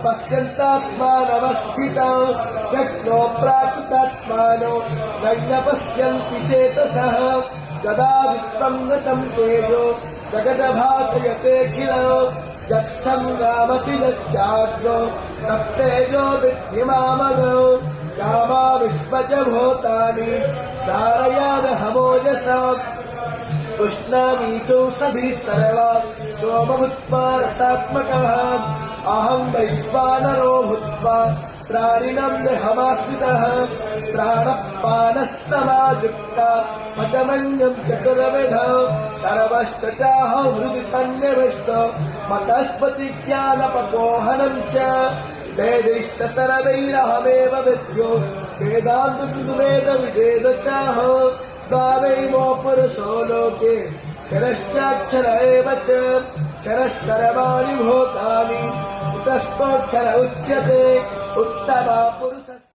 पश्यन्तात्मानवस्थितौ शक्नो प्राकृतात्मानो न पश्यन्ति चेतसः कदादित्वं गतं तेजो जगदभासयतेऽखिलो यच्छन्दामसि यच्चाग्नो तत्तेजो विद्धि मामगौ कामाविश्वच भूतानि धारयादहमोजसा उष्णामीचौषधिः सर्वा सोमभूत्वा रसात्मकः अहं वैश्वानरो भूत्वा प्राणिनं देहमाश्रितः प्राणपानः समायुक्ता पचमन्यं चतुर्विधौ सर्वश्च चाहं हृदि सन्निविष्टो मतस्पतिज्ञानपपोहनं च वेदैश्च सर्वैरहमेव विद्यो वेदान्तवेद चाहो द्वावैमो पुरुषो लोके क्षरश्चाक्षर एव च क्षरः सर्वाणि भूतानि तस्माक्षर उच्यते उत्तमा पुरुष।